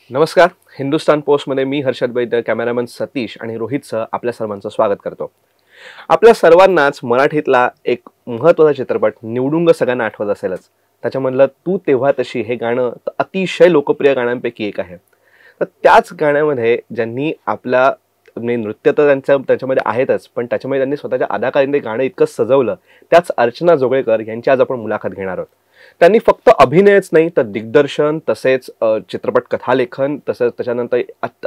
नमस्कार. हिंदुस्तान पोस्टमध्ये मी हर्षद वैद्य, कॅमेरामन सतीश आणि रोहितसह आपल्या सर्वांचं स्वागत करतो. आपल्या सर्वांनाच मराठीतला एक महत्त्वाचा चित्रपट निवडुंग सगळ्यांना आठवत असेलच. त्याच्यामधलं तू तेव्हा तशी हे गाणं अतिशय लोकप्रिय गाण्यांपैकी एक आहे. तर त्याच गाण्यामध्ये ज्यांनी आपला नृत्य तर त्याच्यामध्ये आहेतच, पण त्याच्यामध्ये त्यांनी स्वतःच्या अदाकारीने गाणं इतकं सजवलं, त्याच अर्चना जोगळेकर यांची आज आपण मुलाखत घेणार आहोत. त्यांनी फक्त अभिनयच नाही तर दिग्दर्शन, तसेच चित्रपट कथालेखन, तसंच त्याच्यानंतर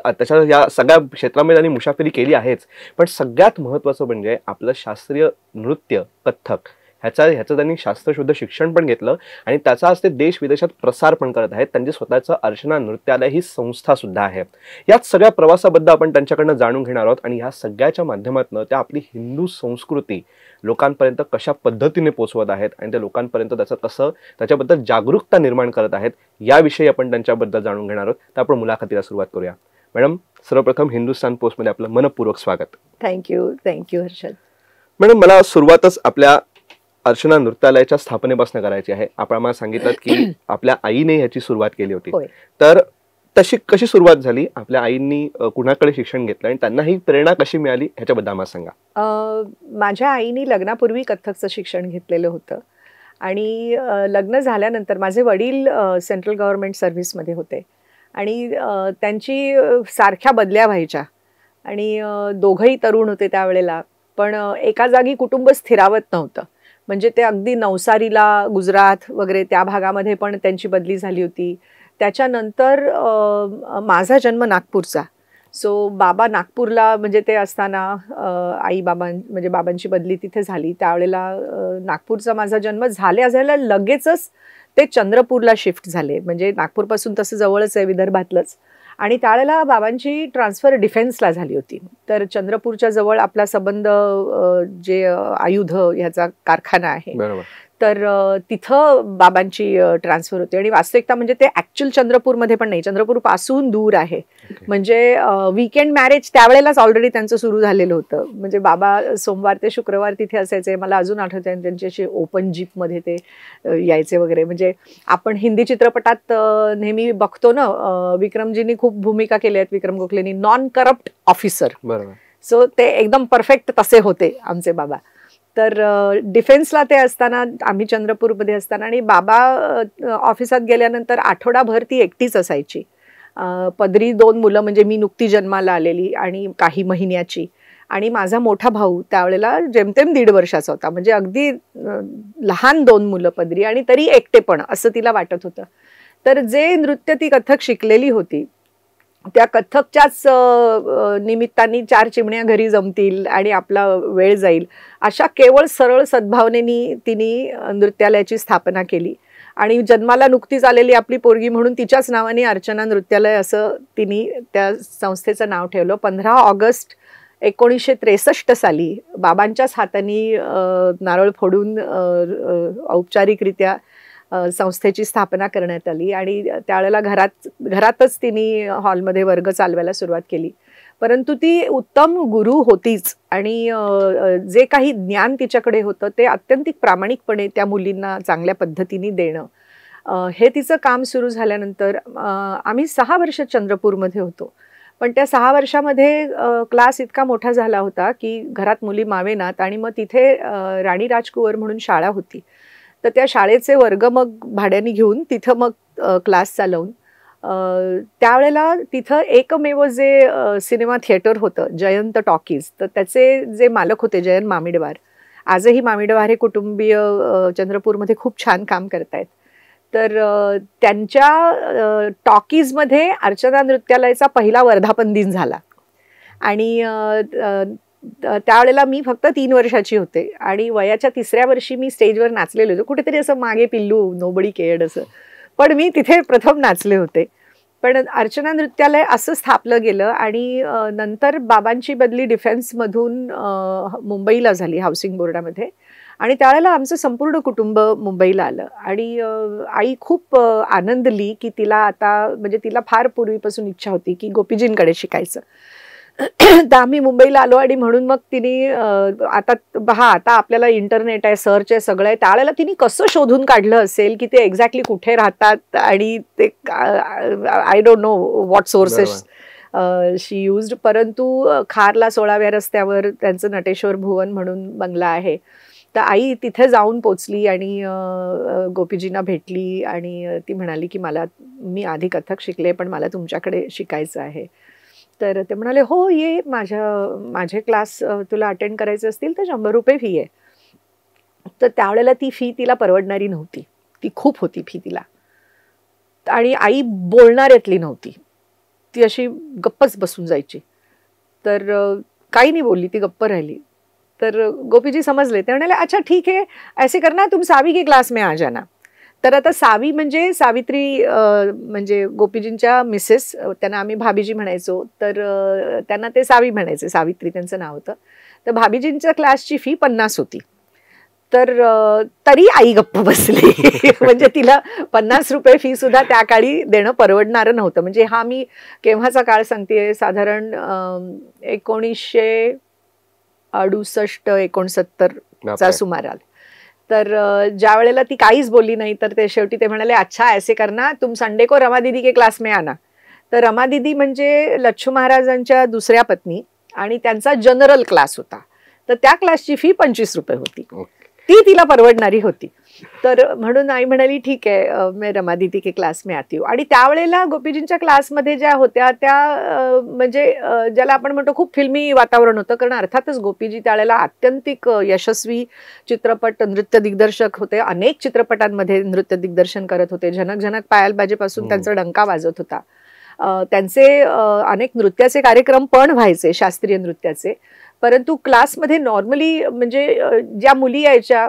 त्याच्या या सगळ्या क्षेत्रामध्ये त्यांनी मुसाफिरी केली आहेच. पण सगळ्यात महत्त्वाचं म्हणजे आपलं शास्त्रीय नृत्य कथ्थक ह्याचं त्यांनी शास्त्रशुद्ध शिक्षण पण घेतलं आणि त्याचा आज ते देश विदेशात प्रसार पण करत आहेत. त्यांचे स्वतःचं अर्चना नृत्यालय ही संस्था सुद्धा आहे. याच सगळ्या प्रवासाबद्दल आपण त्यांच्याकडनं जाणून घेणार आहोत आणि ह्या सगळ्याच्या माध्यमातून त्या आपली हिंदू संस्कृती लोकांपर्यंत कशा पद्धतीने पोहोचवत आहेत आणि त्या लोकांपर्यंत त्याच्याबद्दल जागरूकता निर्माण करत आहेत, याविषयी आपण त्यांच्याबद्दल जाणून घेणार आहोत. तर आपण मुलाखतीला सुरुवात करूया. मॅडम, सर्वप्रथम हिंदुस्तान पोस्टमध्ये आपलं मनपूर्वक स्वागत. थँक्यू हर्षद. मॅडम, मला सुरुवातच आपल्या अर्चना नृत्यालयाच्या स्थापनेपासून करायची आहे. आपण मला सांगितलं की आपल्या आईने ह्याची सुरुवात केली होती. तर तशी कशी सुरुवात झाली? आपल्या आईंनी कुणाकडे शिक्षण घेतलं आणि त्यांना ही प्रेरणा कशी मिळाली ह्याच्याबद्दल मला सांगा. माझ्या आईनी लग्नापूर्वी कथ्थकचं शिक्षण घेतलेलं होतं आणि लग्न झाल्यानंतर माझे वडील सेंट्रल गव्हर्नमेंट सर्व्हिसमध्ये होते आणि त्यांची सारख्या बदल्या व्हायच्या आणि दोघंही तरुण होते त्यावेळेला. पण एका जागी कुटुंब स्थिरावत नव्हतं. म्हणजे ते अगदी नवसारीला, गुजरात वगैरे त्या भागामध्ये पण त्यांची बदली झाली होती. त्याच्यानंतर माझा जन्म नागपूरचा. सो बाबा नागपूरला म्हणजे ते असताना आई म्हणजे बाबांची बदली तिथे झाली. त्यावेळेला नागपूरचा माझा जन्म झाल्या लगेचच ते चंद्रपूरला शिफ्ट झाले. म्हणजे नागपूरपासून तसं जवळच आहे, विदर्भातलंच. आणि त्यावेळेला बाबांची ट्रान्सफर डिफेन्सला झाली होती. तर चंद्रपूरच्या जवळ आपला संबंध जे आयुध ह्याचा कारखाना आहे, तर तिथं बाबांची ट्रान्सफर होती. आणि वास्तविकता म्हणजे ते ॲक्च्युअल चंद्रपूरमध्ये पण नाही, चंद्रपूर पासून दूर आहे. म्हणजे वीकेंड मॅरेज त्यावेळेलाच ऑलरेडी त्यांचं सुरू झालेलं होतं. म्हणजे बाबा सोमवार ते शुक्रवार तिथे असायचे. मला अजून आठवते त्यांची अशी ओपन जीपमध्ये ते यायचे वगैरे. म्हणजे आपण हिंदी चित्रपटात नेहमी बघतो ना, विक्रमजींनी खूप भूमिका केल्या आहेत, विक्रम गोखलेंनी, नॉन करप्ट ऑफिसर. बरोबर. सो ते एकदम परफेक्ट तसे होते आमचे बाबा. तर डिफेन्सला ते असताना, आम्ही चंद्रपूरमध्ये असताना, आणि बाबा ऑफिसात गेल्यानंतर आठवडाभर ती एकटीच असायची. पदरी 2 मुलं, म्हणजे मी नुकती जन्माला आलेली आणि काही महिन्याची, आणि माझा मोठा भाऊ त्यावेळेला जेमतेम 1.5 वर्षाचा होता. म्हणजे अगदी लहान 2 मुलं पदरी, आणि तरी एकटेपण असं तिला वाटत होतं. तर जे नृत्य ती कथ्थक शिकलेली होती, त्या कथ्थकच्याच निमित्ताने 4 चिमण्या घरी जमतील आणि आपला वेळ जाईल, अशा केवळ सरळ सद्भावनेनी तिने नृत्यालयाची स्थापना केली. आणि जन्माला नुकतीच आलेली आपली पोरगी म्हणून तिच्याच नावाने अर्चना नृत्यालय असं तिने त्या संस्थेचं नाव ठेवलं. 15 ऑगस्ट 1963 साली बाबांच्याच हाताने नारळ फोडून औपचारिकरित्या संस्थेची स्थापना करण्यात आली. आणि त्यावेळेला घरातच तिने हॉलमध्ये वर्ग चालवायला सुरुवात केली. परंतु ती उत्तम गुरु होतीच, आणि जे काही ज्ञान तिच्याकडे होतं ते अत्यंतिक प्रामाणिकपणे त्या मुलींना चांगल्या पद्धतीने देणं, हे तिचं काम सुरू झाल्यानंतर आम्ही 6 वर्ष चंद्रपूरमध्ये होतो. पण त्या 6 वर्षामध्ये क्लास इतका मोठा झाला होता की घरात मुली मावेनात. आणि मग तिथे राणी राजकुंवर म्हणून शाळा होती, तर त्या शाळेचे वर्ग मग भाड्याने घेऊन तिथं मग क्लास चालवून, त्यावेळेला तिथं एकमेव जे सिनेमा थिएटर होतं, जयंत टॉकीज, तर त्याचे जे मालक होते जयंत मामिडवार, आजही मामिडवार हे कुटुंबीय चंद्रपूरमध्ये खूप छान काम करतायत. तर त्यांच्या टॉकीजमध्ये अर्चना नृत्यालयाचा पहिला वर्धापन दिन झाला. आणि त्यावेळेला मी फक्त 3 वर्षाची होते आणि वयाच्या 3ऱ्या वर्षी मी स्टेजवर नाचलेले होते. कुठेतरी असं मागे पिल्लू, नोबडी केअर्ड असं, पण मी तिथे प्रथम नाचले होते. पण अर्चना नृत्यालय असं स्थापलं गेलं. आणि नंतर बाबांची बदली डिफेन्समधून मुंबईला झाली, हाऊसिंग बोर्डामध्ये. आणि त्यावेळेला आमचं संपूर्ण कुटुंब मुंबईला आलं. आणि आई खूप आनंदली की तिला आता, म्हणजे तिला फार पूर्वीपासून इच्छा होती की गोपीजींकडे शिकायचं. तर आम्ही मुंबईला आलो आणि म्हणून मग तिने आता आपल्याला इंटरनेट आहे, सर्च आहे, सगळं आहे. त्यावेळेला तिने कसं शोधून काढलं असेल की ते एक्झॅक्टली कुठे राहतात आणि ते I don't know what sources she used. परंतु खारला 16व्या रस्त्यावर त्यांचं नटेश्वर भुवन म्हणून बंगला आहे. तर आई तिथे जाऊन पोचली आणि गोपीजींना भेटली आणि ती म्हणाली की मी आधी कथक शिकले पण मला तुमच्याकडे शिकायचं आहे. तर ते म्हणाले हो ये, माझे क्लास तुला अटेंड करायचे असतील तर 100 रुपये फी आहे. तर त्यावेळेला ती फी तिला परवडणारी नव्हती, ती खूप होती फी तिला. आणि आई बोलणाऱ्यातली नव्हती, ती अशी गप्पच बसून जायची. तर काही नाही बोलली, ती गप्प राहिली. तर गोपीजी समजले, ते म्हणाले अच्छा ठीक है, ऐसे करना तुम सावी के क्लास में आ जाना. तर आता सावी म्हणजे सावित्री, म्हणजे गोपीजींच्या मिसेस, त्यांना आम्ही भाभीजी म्हणायचो. तर त्यांना ते सावी म्हणायचे, सावित्री त्यांचं नाव होतं. तर भाभीजींच्या क्लासची फी 50 होती. तर तरी आई गप्प बसली. म्हणजे तिला 50 रुपये फी सुद्धा त्या काळी देणं परवडणारं नव्हतं. म्हणजे हा मी केव्हाचा काळ सांगतेय, साधारण 1968-69 सुमाराला. तर ज्या वेळेला ती काहीच बोलली नाही, तर ते शेवटी ते म्हणाले अच्छा ऐसे करना तुम संडे को रमा दीदी के क्लास में आना. तर रमा दीदी म्हणजे लच्छू महाराजांच्या दुसऱ्या पत्नी आणि त्यांचा जनरल क्लास होता. तर त्या क्लासची फी 25 रुपये होती, ती तिला परवडणारी होती. तर म्हणून आई म्हणाली ठीक आहे, मी रमा दीदी के क्लास में आती हूँ. आणि त्यावेळेला गोपीजींच्या क्लासमध्ये ज्या होत्या त्या म्हणजे ज्याला आपण म्हणतो खूप फिल्मी वातावरण होतं. कारण अर्थातच गोपीजी त्यावेळेला अत्यंतिक यशस्वी चित्रपट नृत्य दिग्दर्शक होते. अनेक चित्रपटांमध्ये नृत्य दिग्दर्शन करत होते. झनक झनक पायल बाजेपासून त्यांचा डंका वाजत होता. त्यांचे अनेक नृत्याचे कार्यक्रम पण व्हायचे, शास्त्रीय नृत्याचे. परंतु क्लासमध्ये नॉर्मली म्हणजे ज्या मुली यायच्या,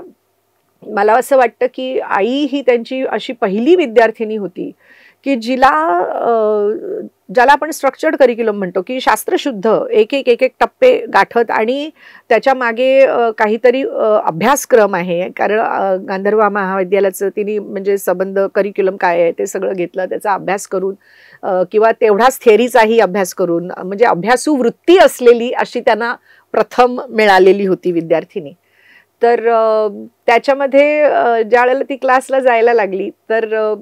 मला असं वाटतं की आई ही त्यांची अशी पहिली विद्यार्थिनी होती की ज्याला आपण स्ट्रक्चर्ड करिक्युलम म्हणतो, की शास्त्रशुद्ध एक एक टप्पे गाठत आणि त्याच्या मागे काहीतरी अभ्यासक्रम आहे. कारण गांधर्व महाविद्यालयाचं तिने म्हणजे संबंध करिक्युलम काय आहे ते सगळं घेतलं, त्याचा अभ्यास करून किंवा तेवढाच थेअरीचाही अभ्यास करून, म्हणजे अभ्यासू वृत्ती असलेली अशी त्यांना प्रथम मिळालेली होती विद्यार्थिनी. तर त्याच्यामध्ये ज्या वेळेला ती क्लासला जायला लागली तर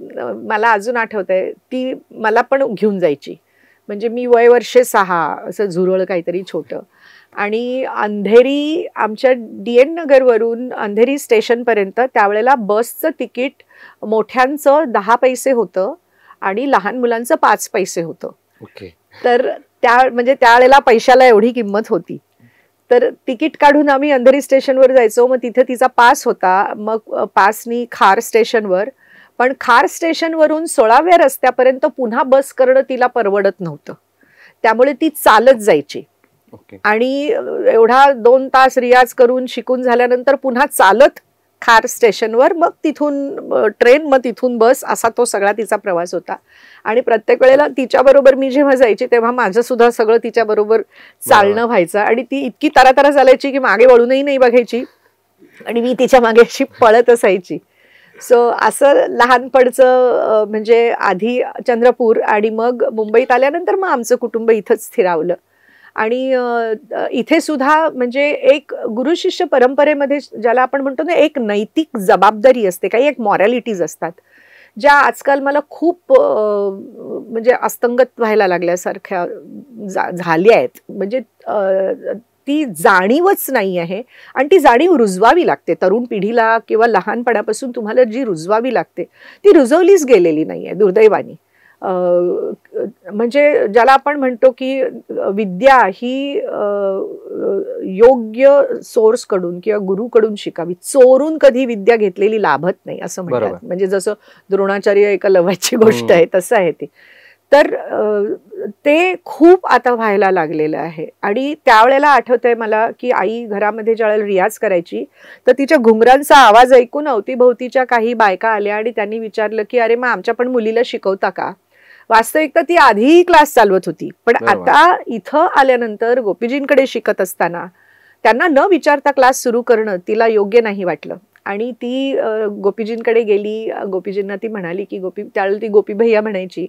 मला अजून आठवतंय, ती मला पण घेऊन जायची. म्हणजे मी वर्षे 6 असं झुरळ काहीतरी छोटं, आणि अंधेरी आमच्या DN नगरवरून अंधेरी स्टेशनपर्यंत त्यावेळेला बसचं तिकीट मोठ्यांचं 10 पैसे होतं आणि लहान मुलांचं 5 पैसे होतं. तर म्हणजे त्यावेळेला पैशाला एवढी किंमत होती. तर तिकीट काढून आम्ही अंधेरी स्टेशनवर जायचो. मग तिथे तिचा पास होता. मग पासनी खार स्टेशनवर, पण खार स्टेशनवरून 16व्या रस्त्यापर्यंत पुन्हा बस करणं तिला परवडत नव्हतं. त्यामुळे ती चालत जायची. आणि एवढा 2 तास रियाज करून शिकून झाल्यानंतर पुन्हा चालत खार स्टेशनवर, मग तिथून ट्रेन, मग तिथून बस, असा तो सगळा तिचा प्रवास होता. आणि प्रत्येक वेळेला तिच्याबरोबर मी जेव्हा जायची तेव्हा माझं सुद्धा सगळं तिच्याबरोबर चालणं व्हायचं. आणि ती इतकी तरातरा चालायची की मागे वळूनही नाही बघायची आणि मी तिच्या मागे अशी पळत असायची. सो असं लहानपणचं म्हणजे आधी चंद्रपूर आणि मग मुंबईत आल्यानंतर मग आमचं कुटुंब इथंच स्थिरावलं. आणि इथे सुद्धा म्हणजे एक गुरु शिष्य परंपरेमध्ये ज्याला आपण म्हणतो ना, एक नैतिक जबाबदारी असते, काही एक मॉरॅलिटीज असतात ज्या आजकाल मला खूप म्हणजे अस्तंगत व्हायला लागल्यासारख्या झाल्या आहेत. म्हणजे ती जाणीवच नाही आहे आणि ती जाणीव रुजवावी लागते. तरुण पिढीला किंवा लहानपणापासून तुम्हाला जी रुजवावी लागते ती रुजवलीच गेलेली नाही आहे दुर्दैवाने. म्हणजे ज्याला आपण म्हणतो की विद्या ही योग्य सोर्स कडून किंवा गुरुकडून शिकावी, चोरून कधी विद्या घेतलेली लाभत नाही असं म्हणतात. म्हणजे जसं द्रोणाचार्य एकलव्याची गोष्ट आहे तसं आहे ते. तर ते खूप आता व्हायला लागलेलं आहे. आणि त्यावेळेला आठवतंय मला की आई घरामध्ये ज्यावेळेला रियाज करायची तर तिच्या घुंगरांचा आवाज ऐकून अवतीभोवतीच्या काही बायका आल्या आणि त्यांनी विचारलं की अरे मग आमच्या पण मुलीला शिकवता का. वास्तविकता ती आधी क्लास चालवत होती, पण आता इथं आल्यानंतर गोपीजींकडे शिकत असताना त्यांना न विचारता क्लास सुरू करणं तिला योग्य नाही वाटलं. आणि ती गोपीजींकडे गेली. गोपीजींना ती म्हणाली की त्यावेळेला ती गोपी भैया म्हणायची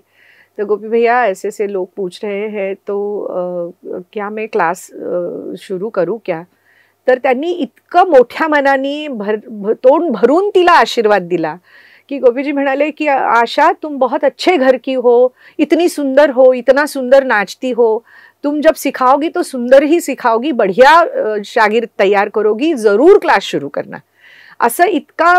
तर गोपी भैया ऐसे ऐसे लोग पूछ रहे हैं तो क्या मैं क्लास शुरू करू क्या. तर त्यांनी इतकं मोठ्या मनाने तोंड भरून तिला आशीर्वाद दिला कि गोपी जी म्हणाले कि आशा तुम बहुत अच्छे घर की हो, इतनी सुंदर हो, इतना सुंदर नाचती हो, तुम जब सिखाओगी तो सुंदर ही सिखाओगी, बढ़िया शागिर्द तैयार करोगी, जरूर क्लास शुरू करना. असं इतका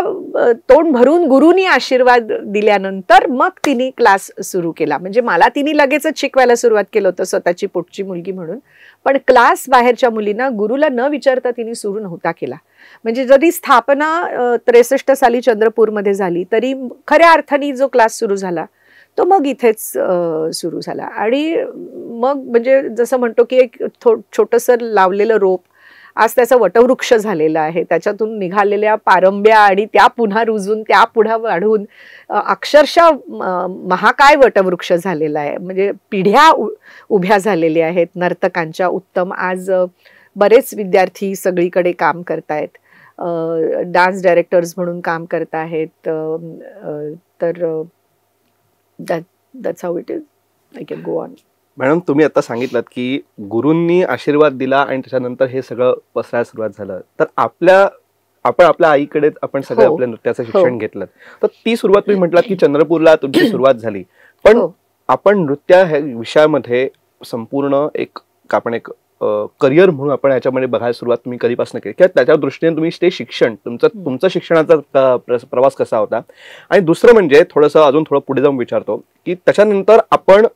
तोंड भरून गुरुनी आशीर्वाद दिल्यानंतर मग तिने क्लास सुरू केला. म्हणजे मला तिने लगेचच शिकवायला सुरुवात केलं होतं स्वतःची पोटची मुलगी म्हणून, पण क्लास बाहेरच्या मुलींना गुरुला न विचारता तिने सुरू नव्हता केला. म्हणजे जरी स्थापना 63 साली चंद्रपूरमध्ये झाली तरी खऱ्या अर्थाने जो क्लास सुरू झाला तो मग इथेच सुरू झाला. आणि मग म्हणजे जसं म्हणतो की एक छोटंसं लावलेलं रोप आज त्याचा वटवृक्ष झालेला आहे. त्याच्यातून निघालेल्या पारंब्या आणि त्या पुन्हा रुजून त्या पुढे वाढून अक्षरशः महाकाय वटवृक्ष झालेला आहे. म्हणजे पिढ्या उभ्या झालेल्या आहेत नर्तकांच्या उत्तम. आज बरेच विद्यार्थी सगळीकडे काम करतायत, डान्स डायरेक्टर्स म्हणून काम करत आहेत. तर that's how it is. I can go on. Madam, तुम्ही आता सांगितलं की गुरूंनी आशीर्वाद दिला आणि त्याच्यानंतर हे सगळं पसरायला सुरुवात झालं. तर आपण आपल्या आईकडे आपण सगळं आपल्या नृत्याचं शिक्षण घेतलं. तर ती सुरुवात तुम्ही म्हटलात की चंद्रपूरला तुमची सुरुवात झाली, पण आपण नृत्य ह्या विषयामध्ये संपूर्ण आपण एक करिअर म्हणून आपण याच्यामध्ये बघायला सुरुवात तुम्ही कधीपासून केली किंवा त्याच्या दृष्टीने तुम्ही ते शिक्षण तुमचं शिक्षणाचा प्रवास कसा होता. आणि दुसरं म्हणजे अजून थोडं पुढे जाऊन विचारतो की त्याच्यानंतर आपण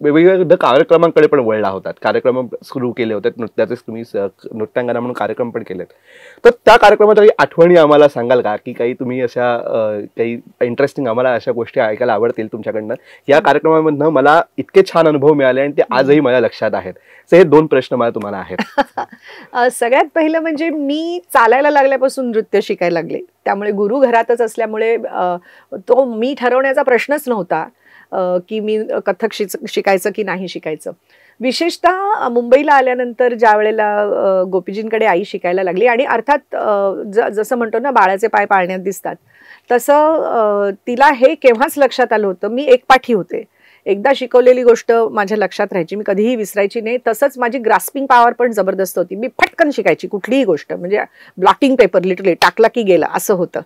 वेगवेगळ्या कार्यक्रमांकडे पण वळला होतात, कार्यक्रम सुरू केले होते नृत्याचे, तुम्ही नृत्यांगना म्हणून कार्यक्रम पण केलेत. तर त्या कार्यक्रमाच्या काही आठवणी आम्हाला सांगाल का, की काही तुम्ही अशा काही इंटरेस्टिंग आम्हाला अशा गोष्टी ऐकायला आवडतील तुमच्याकडनं. या कार्यक्रमामधनं मला इतके छान अनुभव मिळाले आणि ते आजही माझ्या लक्षात आहेत. हे 2 प्रश्न मला तुम्हाला आहेत. सगळ्यात पहिलं म्हणजे मी चालायला लागल्यापासून नृत्य शिकायला लागले. त्यामुळे गुरु घरातच असल्यामुळे तो मी ठरवण्याचा प्रश्नच नव्हता की मी कथक शिकायचं की नाही शिकायचं. विशेषतः मुंबईला आल्यानंतर ज्या वेळेला गोपीजींकडे आई शिकायला लागली आणि अर्थात जसं म्हणतो ना बाळाचे पाय पाळण्यात दिसतात, तसं तिला हे केव्हाच लक्षात आलं होतं. मी एकपाठी होते, एकदा शिकवलेली गोष्ट माझ्या लक्षात राहायची, मी कधीही विसरायची नाही. तसंच माझी ग्रास्पिंग पॉवर पण जबरदस्त होती. मी फटकन शिकायची कुठलीही गोष्ट, म्हणजे ब्लॉटिंग पेपर लिटरली टाकला की गेला असं होतं.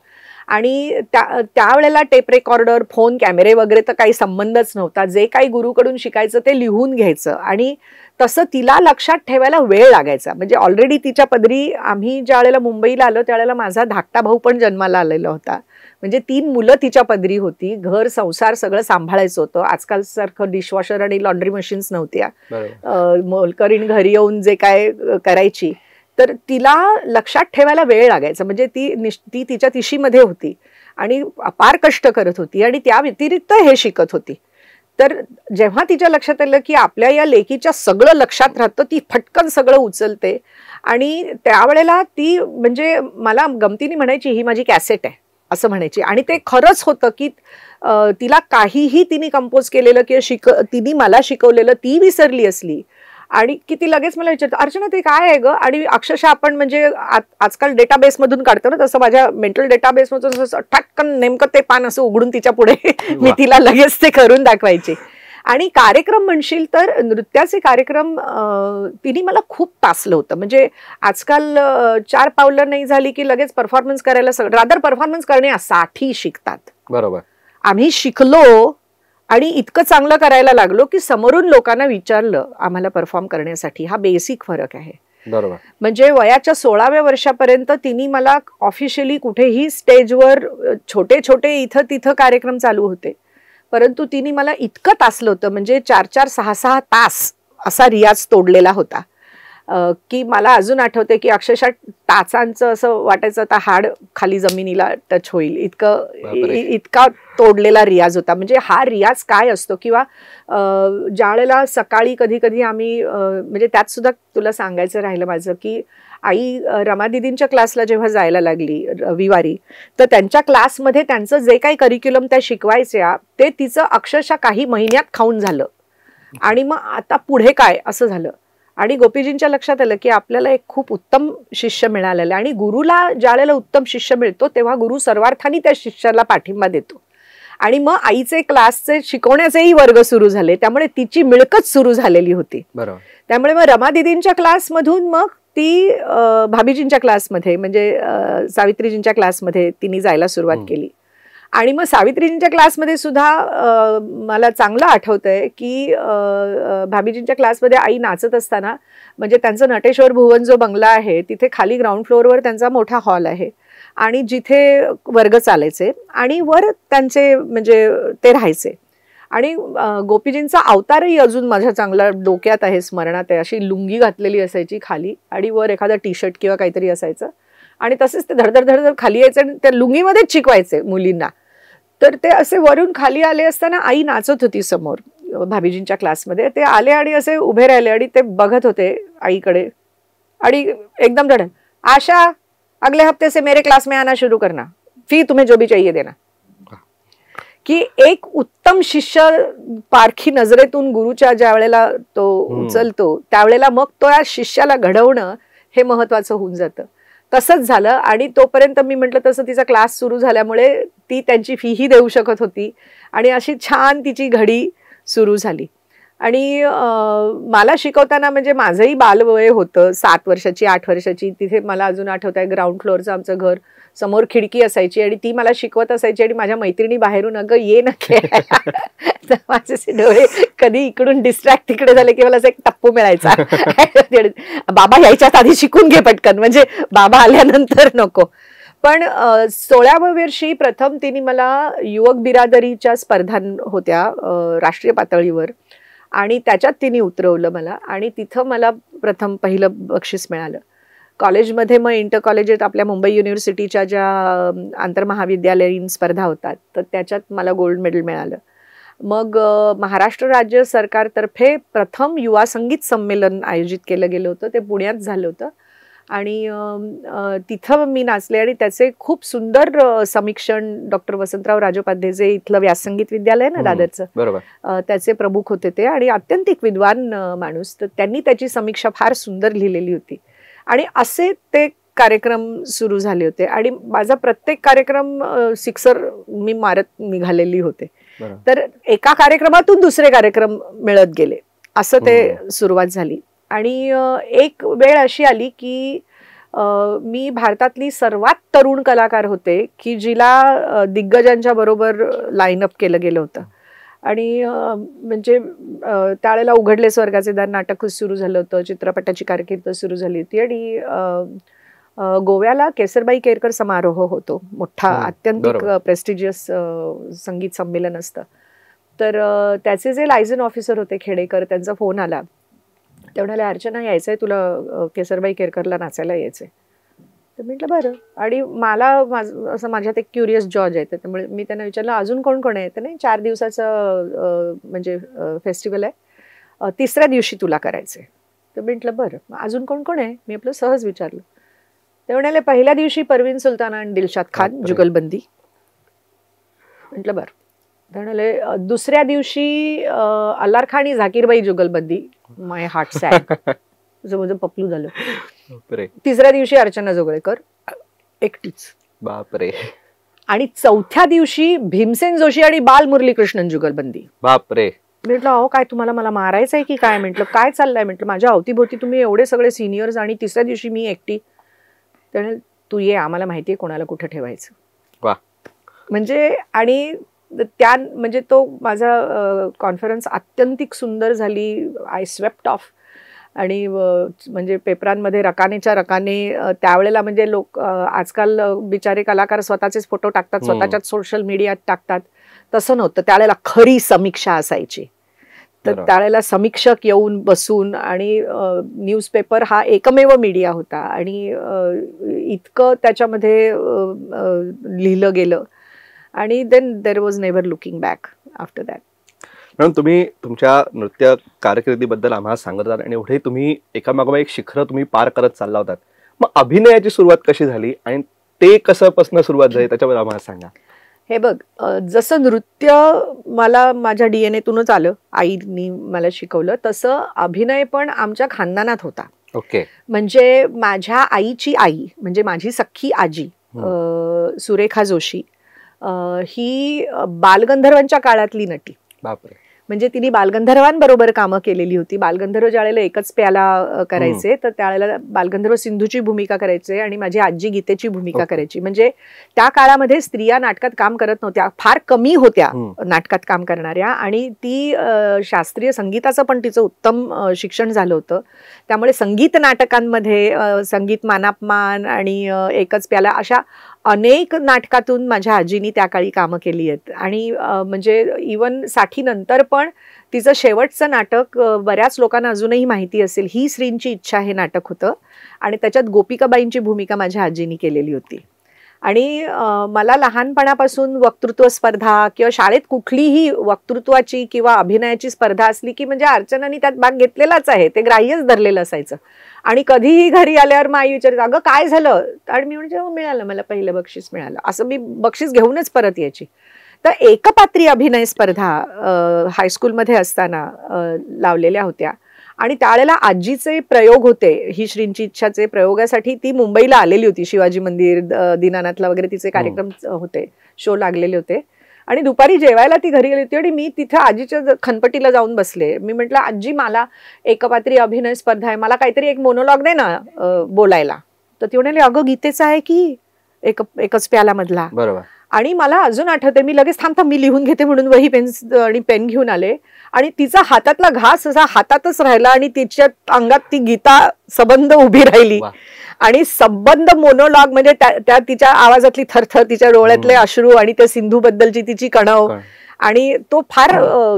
आणि त्यावेळेला टेप रेकॉर्डर, फोन, कॅमेरे वगैरे तर काही संबंधच नव्हता. जे काही गुरुकडून शिकायचं ते लिहून घ्यायचं आणि तसं तिला लक्षात ठेवायला वेळ लागायचा. म्हणजे ऑलरेडी तिच्या पदरी आम्ही ज्या वेळेला मुंबईला आलो त्यावेळेला माझा धाकटा भाऊ पण जन्माला आलेला होता. म्हणजे 3 मुलं तिच्या पदरी होती, घर संसार सगळं सांभाळायचं होतं. आजकाल सारखं डिशवॉशर आणि लॉन्ड्री मशीन्स नव्हत्या. मोलकरीण घरी येऊन जे काय करायची, तर तिला लक्षात ठेवायला वेळ लागायचा. म्हणजे ती तिच्या तिशीमध्ये होती आणि अपार कष्ट करत होती आणि त्या व्यतिरिक्त हे शिकत होती. तर जेव्हा तिच्या लक्षात आलं की आपल्या या लेकीच्या सगळं लक्षात राहतं, ती फटकन सगळं उचलते. आणि त्यावेळेला ती म्हणजे मला गमतीने म्हणायची ही माझी कॅसेट आहे असं म्हणायची. आणि ते खरंच होतं की तिला काहीही तिने कंपोज केलेलं किंवा तिने मला शिकवलेलं ती विसरली असली आणि की ती लगेच मला विचारते अर्चना ते काय आहे ग. आणि अक्षरशः आपण म्हणजे आजकाल डेटाबेसमधून काढतो ना, तसं माझ्या मेंटल डेटाबेसमधून ठटकन नेमकं ते पान असं उघडून तिच्या पुढे मी तिला लगेच ते करून दाखवायचे. आणि कार्यक्रम म्हणशील तर नृत्याचे कार्यक्रम तिने मला खूप तासलं होतं. म्हणजे आजकाल 4 पावलं नाही झाली की लगेच परफॉर्मन्स करायला रादर परफॉर्मन्स करण्यासाठी शिकतात. बरोबर. आम्ही शिकलो आणि इतकं चांगलं करायला लागलो की समोरून लोकांना विचारलं आम्हाला परफॉर्म करण्यासाठी. हा बेसिक फरक आहे. बरोबर. म्हणजे वयाच्या 16व्या वर्षापर्यंत तिने मला ऑफिशियली कुठेही स्टेजवर छोटे छोटे इथं तिथं कार्यक्रम चालू होते, परंतु तिने मला इतकं तासलं होतं म्हणजे 4-4, 6-6 तास असा रियाज तोडलेला होता की मला अजून आठवते की अक्षरशः टाचांचं असं वाटायचं आता हाड खाली जमिनीला टच होईल इतका तोडलेला रियाज होता. म्हणजे हा रियाज काय असतो किंवा ज्या वेळेला सकाळी कधी कधी आम्ही म्हणजे त्यात सुद्धा तुला सांगायचं राहिलं माझं की आई रमादीदींच्या क्लासला जेव्हा जायला लागली रविवारी, तर त्यांच्या क्लासमध्ये त्यांचं जे काही करिक्युलम त्या शिकवायच्या ते तिचं अक्षरशः काही महिन्यात खाऊन झालं. आणि मग आता पुढे काय असं झालं. आणि गोपीजींच्या लक्षात आलं की आपल्याला एक खूप उत्तम शिष्य मिळालेला आहे. आणि गुरुला ज्या वेळेला उत्तम शिष्य मिळतो तेव्हा गुरु सर्वार्थाने त्या शिष्याला पाठिंबा देतो. आणि मग आईचे क्लासचे शिकवण्याचेही वर्ग सुरू झाले, त्यामुळे तिची मिळकत सुरू झालेली होती. त्यामुळे मग रमा दिदींच्या क्लासमधून मग ती भाभीजींच्या क्लासमध्ये म्हणजे सावित्रीजींच्या क्लासमध्ये तिने जायला सुरुवात केली. आणि मग सावित्रीजींच्या क्लासमध्ये सुद्धा मला चांगलं आठवतंय की भाभीजींच्या क्लासमध्ये आई नाचत असताना म्हणजे त्यांचं नटेश्वर भुवन जो बंगला आहे तिथे खाली ग्राउंड फ्लोअरवर त्यांचा मोठा हॉल आहे आणि जिथे वर्ग चालायचे आणि वर त्यांचे म्हणजे ते राहायचे. आणि गोपीजींचा अवतारही अजून माझ्या चांगला डोक्यात आहे, स्मरणात आहे. अशी लुंगी घातलेली असायची खाली आणि वर एखादा टी शर्ट किंवा काहीतरी असायचं आणि तसेच ते धडधड धडधड खाली यायचे आणि त्या लुंगीमध्येच शिकवायचे मुलींना. तर ते असे वरून खाली आले असताना आई नाचत होती समोर भाभीजींच्या क्लासमध्ये. ते आले आणि असे उभे राहिले आणि ते बघत होते आईकडे आणि एकदम धड, आशा अगले हफ्ते से मेरे क्लास में आना शुरू करना, फी तुम्हें जो भी चाहिए देना. की एक उत्तम शिष्य पारखी नजरेतून गुरुच्या ज्या वेळेला तो उचलतो त्यावेळेला मग तो या शिष्याला घडवणं हे महत्वाचं होऊन जातं. तसंच झालं आणि तोपर्यंत मी म्हटलं तसं तिचा क्लास सुरू झाल्यामुळे ती त्यांची फीही देऊ शकत होती आणि अशी छान तिची घडी सुरू झाली. आणि मला शिकवताना म्हणजे माझंही बालवय होतं, 7 वर्षाची 8 वर्षाची. तिथे मला अजून आठवत आहे ग्राउंड फ्लोअरचं आमचं घर, समोर खिडकी असायची आणि ती मला शिकवत असायची आणि माझ्या मैत्रिणी बाहेरून अगं ये ना खेळायला. माझे डोळे कधी इकडून डिस्ट्रॅक्ट तिकडे झाले की मला असं एक टप्पू मिळायचा, बाबा यायच्यात आधी शिकून घे पटकन, म्हणजे बाबा आल्यानंतर नको. पण 16व्या वर्षी प्रथम तिने मला युवक बिरादरीच्या स्पर्धा होत्या राष्ट्रीय पातळीवर आणि त्याच्यात तिने उतरवलं मला आणि तिथं मला प्रथम पहिलं बक्षीस मिळालं. कॉलेजमध्ये मग इंटर कॉलेजात आपल्या मुंबई युनिव्हर्सिटीच्या ज्या आंतरमहाविद्यालयीन स्पर्धा होतात तर त्याच्यात मला गोल्ड मेडल मिळालं. मग महाराष्ट्र राज्य सरकारतर्फे प्रथम युवा संगीत संमेलन आयोजित केलं गेलं होतं, ते पुण्यात झालं होतं आणि तिथं मी नाचले आणि त्याचे खूप सुंदर समीक्षण डॉक्टर वसंतराव राजोपाध्ये जे इथलं व्याससंगीत विद्यालय ना दादरचं, त्याचे प्रमुख होते ते आणि अत्यंतिक विद्वान माणूस. तर त्यांनी त्याची समीक्षा फार सुंदर लिहिलेली होती आणि असे ते कार्यक्रम सुरू झाले होते आणि माझा प्रत्येक कार्यक्रम सिक्सर मी मारत निघालेली होते. तर एका कार्यक्रमातून दुसरे कार्यक्रम मिळत गेले, असं ते सुरुवात झाली. आणि एक वेळ अशी आली की मी भारतातली सर्वात तरुण कलाकार होते की जिला दिग्गजांच्या बरोबर लाईनअप केलं गेलं होतं. आणि म्हणजे त्यावेळेला उघडले स्वर्गाचे दार नाटक सुरू झालं होतं, चित्रपटाची कारकीर्द सुरू झाली होती आणि गोव्याला केसरबाई केरकर समारोह होतो, मोठा अत्यंतिक प्रेस्टिजियस संगीत संमेलन असतं. तर त्याचे जे लायझन ऑफिसर होते खेडेकर, त्यांचा फोन आला. ते म्हणाले अर्चना यायचंय तुला, केसरबाई केरकरला नाचायला यायचंय. तर म्हटलं बरं. आणि मला असं माझ्यात एक क्युरियस जॉर्ज आहे, त्यामुळे मी त्यांना विचारलं अजून कोण कोण आहे. तर नाही 4 दिवसाचं म्हणजे फेस्टिवल आहे, 3ऱ्या दिवशी तुला करायचंय. तर म्हटलं बरं अजून कोण कोण आहे, मी आपलं सहज विचारलं. ते म्हणाले पहिल्या दिवशी परवीन सुलताना आणि दिलशाद खान जुगलबंदी. म्हटलं बरं. ते म्हणाले दुसऱ्या दिवशी अल्लार खान आणि झाकीरबाई जुगलबंदी. माय हार्ट सॅड, माझं पपलू झालं. 3ऱ्या दिवशी अर्चना जोगळेकर एकटीच. बापरे. आणि 4थ्या दिवशी भीमसेन जोशी आणि बाल मुरलीकृष्णन जुगलबंदी. बापरे. म्हटलं अहो काय तुम्हाला मला मारायचंय की काय. म्हटलं काय चाललंय. म्हटलं माझ्या अवतीभोवती तुम्ही एवढे सगळे सिनियर्स आणि 3ऱ्या दिवशी मी एकटी. त्याने तू ये, आम्हाला माहितीये कोणाला कुठं ठेवायचं. वा. म्हणजे आणि त्या म्हणजे तो माझा कॉन्फरन्स अत्यंतिक सुंदर झाली. I swept of. आणि म्हणजे पेपरांमध्ये रकानेच्या रकाने त्यावेळेला म्हणजे लोक आजकाल बिचारे कलाकार स्वतःचेच फोटो टाकतात, स्वतःच्याच सोशल मीडियात टाकतात. तसं नव्हतं त्यावेळेला, खरी समीक्षा असायची. तर त्यावेळेला समीक्षक येऊन बसून आणि न्यूजपेपर हा एकमेव मीडिया होता आणि इतकं त्याच्यामध्ये लिहिलं गेलं आणि then there was never looking back after that. Madam तुम्ही तुमच्या नृत्य कारकिर्दीबद्दल आम्हाला सांगत आहात आणि एवढे तुम्ही एकामागोमाग एक शिखर तुम्ही पार करत चालला होतात. मग अभिनयाची सुरुवात कशी झाली आणि ते कसं सुरुवात झाली त्याच्याबद्दल आम्हाला सांगा. हे बघ, जसं नृत्य मला माझ्या डीएनएतूनच आलं, आईनी मला शिकवलं, तसं अभिनय पण आमच्या खानदानात होता. ओके. म्हणजे माझ्या आईची आई म्हणजे माझी सख्खी आजी सुरेखा जोशी ही बालगंधर्वांच्या काळातली नटी. बापरे. म्हणजे तिने बालगंधर्वांबरोबर कामं केलेली होती. बालगंधर्व ज्यावेळेला एकच प्याला करायचे तर त्यावेळेला बालगंधर्व सिंधूची भूमिका करायचे आणि माझी आजी गीतेची भूमिका करायची. म्हणजे त्या काळामध्ये स्त्रिया नाटकात काम करत नव्हत्या, फार कमी होत्या नाटकात काम करणाऱ्या. आणि ती शास्त्रीय संगीताचं पण तिचं उत्तम शिक्षण झालं होतं. त्यामुळे संगीत नाटकांमध्ये संगीत मानापमान आणि एकच प्याला अशा अनेक नाटकातून माझ्या आजीनी त्या काळी कामं केली आहेत. आणि म्हणजे इवन 60 नंतर पण तिचं शेवटचं नाटक बऱ्याच लोकांना अजूनही माहिती असेल, ही श्रींची इच्छा हे नाटक होतं आणि त्याच्यात गोपिकाबाईंची भूमिका माझ्या आजीनी केलेली होती. आणि मला लहानपणापासून वक्तृत्व स्पर्धा किंवा शाळेत कुठलीही वक्तृत्वाची किंवा अभिनयाची स्पर्धा असली की म्हणजे अर्चनानी त्यात भाग घेतलेलाच आहे, ते ग्राह्यच धरलेलं असायचं. आणि कधीही घरी आल्यावर मग आई विचारायचं, अगं काय झालं? आणि मी म्हणजे मिळालं, मला पहिलं बक्षीस मिळालं, असं मी बक्षीस घेऊनच परत यायची. तर एकपात्री अभिनय स्पर्धा हायस्कूलमध्ये असताना लावलेल्या होत्या. आणि त्यावेळेला आजीचे प्रयोग होते, ही श्रींची इच्छाचे प्रयोगासाठी ती मुंबईला आलेली होती. शिवाजी मंदिर, दीनानाथला वगैरे तिचे कार्यक्रम होते, शो लागलेले होते. आणि दुपारी जेवायला ती घरी गेली होती आणि मी तिथे आजीच्या खनपटीला जाऊन बसले. मी म्हटलं, आजी मला एकपात्री अभिनय स्पर्धा आहे, मला काहीतरी एक मोनोलॉग दे ना बोलायला. तर ती म्हणाली, अगं गीतेचा आहे की एकच प्याला मधला. बरोबर. आणि मला अजून आठवते, मी लगेच थांबता मी लिहून घेते म्हणून वही आणि पेन घेऊन आले. आणि तिचा हातातला घास असा हातातच राहिला आणि तिच्या अंगात ती गीता सबंध उभी राहिली. आणि सबंध मोनोलॉग म्हणजे त्या तिच्या आवाजातली थरथर, तिच्या डोळ्यातले अश्रू आणि त्या सिंधू बद्दलची तिची कणव. आणि तो फार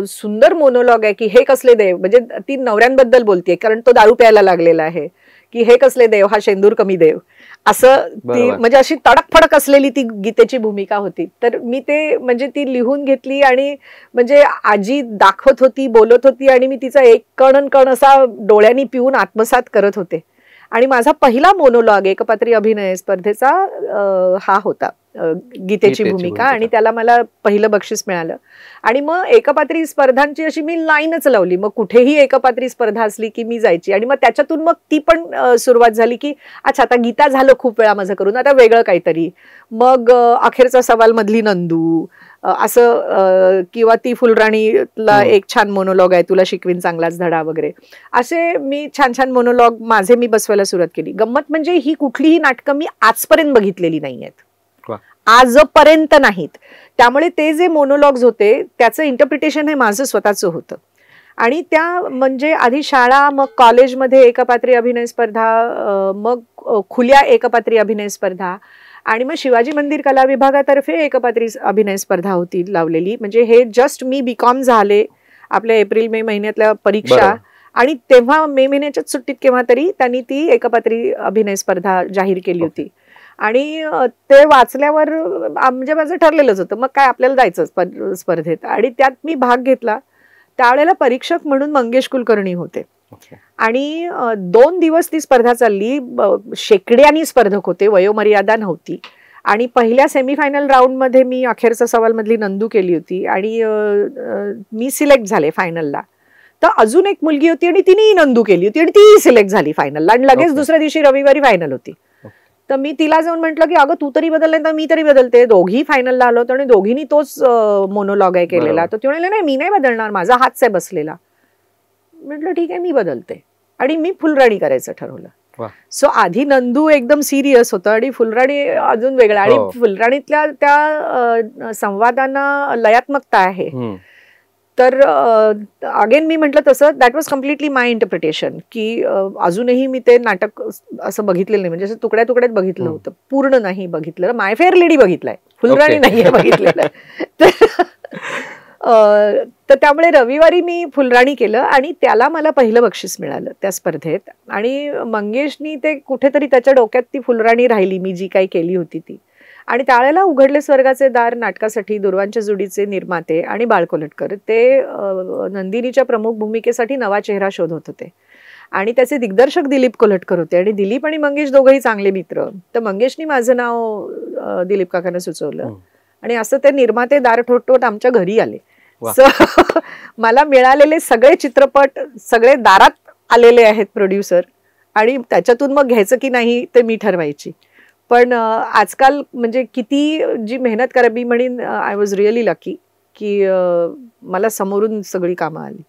सुंदर मोनोलॉग आहे की हे कसले देव, म्हणजे ती नवऱ्यांबद्दल बोलतेय कारण तो दारू प्यायला लागलेला आहे, की हे कसले देव, हा शेंदूर कमी देव, असं ती म्हणजे अशी तडक फडक असलेली ती गीतेची भूमिका होती. तर मी ते म्हणजे ती लिहून घेतली आणि म्हणजे आजी दाखवत होती, बोलत होती आणि मी तिचा एक कण असा डोळ्यांनी पिऊन आत्मसात करत होते. आणि माझा पहिला मोनोलॉग एकपात्री अभिनय स्पर्धेचा हा होता, गीतेची भूमिका. आणि त्याला मला पहिलं बक्षीस मिळालं. आणि मग एकपात्री स्पर्धांची अशी मी लाईनच लावली. मग कुठेही एकपात्री स्पर्धा असली की मी जायची. आणि मग त्याच्यातून मग ती पण सुरुवात झाली की अच्छा आता गीता झालं खूप वेळा माझं करून, आता वेगळं काहीतरी. मग अखेरचा सवाल मधली नंदू असं, किंवा ती फुलराणीला एक छान मोनोलॉग आहे, तुला शिकवीन चांगलाच धडा वगैरे, असे मी छान छान मोनोलॉग माझे मी बसवायला सुरुवात केली. गंमत म्हणजे ही कुठलीही नाटकं मी आजपर्यंत बघितलेली नाही आहेत, आजपर्यंत नाहीत. त्यामुळे ते जे मोनोलॉग्स होते त्याचं इंटरप्रिटेशन हे माझं स्वतःचं होतं. आणि त्या म्हणजे आधी शाळा, मग कॉलेजमध्ये एकपात्री अभिनय स्पर्धा, मग खुल्या एकपात्री अभिनय स्पर्धा, आणि मग शिवाजी मंदिर कला विभागातर्फे एकपात्री अभिनय स्पर्धा होती लावलेली. म्हणजे हे जस्ट मी बीकॉम झाले, आपल्या एप्रिल मे महिन्यातल्या परीक्षा, आणि तेव्हा मे महिन्याच्या सुट्टीत केव्हा तरी त्यांनी ती एकपात्री अभिनय स्पर्धा जाहीर केली होती. आणि ते वाचल्यावर म्हणजे माझं ठरलेलंच होतं मग काय आपल्याला जायचं स्पर्धेत. आणि त्यात मी भाग घेतला. त्यावेळेला परीक्षक म्हणून मंगेश कुलकर्णी होते. आणि 2 दिवस ती स्पर्धा चालली. शेकड्यांनी स्पर्धक होते, वयोमर्यादा नव्हती. आणि पहिल्या सेमीफायनल राऊंडमध्ये मी अखेरचा सवाल मधली नंदू केली होती आणि मी सिलेक्ट झाले फायनलला. तर अजून एक मुलगी होती आणि तिनेही नंदू केली होती आणि तीही सिलेक्ट झाली फायनलला. आणि लगेच दुसऱ्या दिवशी रविवारी फायनल होती. तर मी तिला जाऊन म्हटलं की अगं तू तरी बदलले तर मी तरी बदलते. दोघी फायनलला आलो होतो आणि दोघींनी तोच मोनोलॉग आहे केलेला. तर ती म्हणाले नाही मी नाही बदलणार, माझा हातच आहे बसलेला. म्हटलं ठीक आहे मी बदलते. आणि मी फुलराणी करायचं ठरवलं. सो आधी नंदू एकदम सिरियस होतं आणि फुलराणी अजून वेगळं. आणि फुलराणीतल्या त्या संवादांना लयात्मकता आहे. तर अगेन मी म्हटलं तसं that was completely my interpretation, की अजूनही मी ते नाटक असं बघितलेलं नाही, म्हणजे असं तुकड्या तुकड्यात बघितलं होतं, पूर्ण नाही बघितलं. माय फेअर लेडी बघितलंय, फुलराणी नाहीये बघितलेलं. तर त्यामुळे रविवारी मी फुलराणी केलं आणि त्याला मला पहिलं बक्षीस मिळालं त्या स्पर्धेत. आणि मंगेशनी ते कुठेतरी त्याच्या डोक्यात ती फुलराणी राहिली, मी जी काही केली होती ती. आणि त्यावेळेला उघडले स्वर्गाचे दार नाटकासाठी दुर्वांच्या जुडीचे निर्माते आणि बाळ कोलटकर ते नंदिनीच्या प्रमुख भूमिकेसाठी नवा चेहरा शोधत होते. आणि त्याचे दिग्दर्शक दिलीप कोलटकर होते. आणि दिलीप आणि मंगेश दोघंही चांगले मित्र. तर मंगेशनी माझं नाव दिलीप काकांना सुचवलं आणि असं ते निर्माते दार ठोठवत आमच्या घरी आले. सो मला मिळालेले सगळे चित्रपट सगळे दारात आलेले आहेत प्रोड्युसर, आणि त्याच्यातून मग घ्यायचं की नाही ते मी ठरवायची. पण आजकाल म्हणजे किती जी मेहनत करा, मी म्हणेन आय वॉज रिअली लकी की मला समोरून सगळी कामं आली.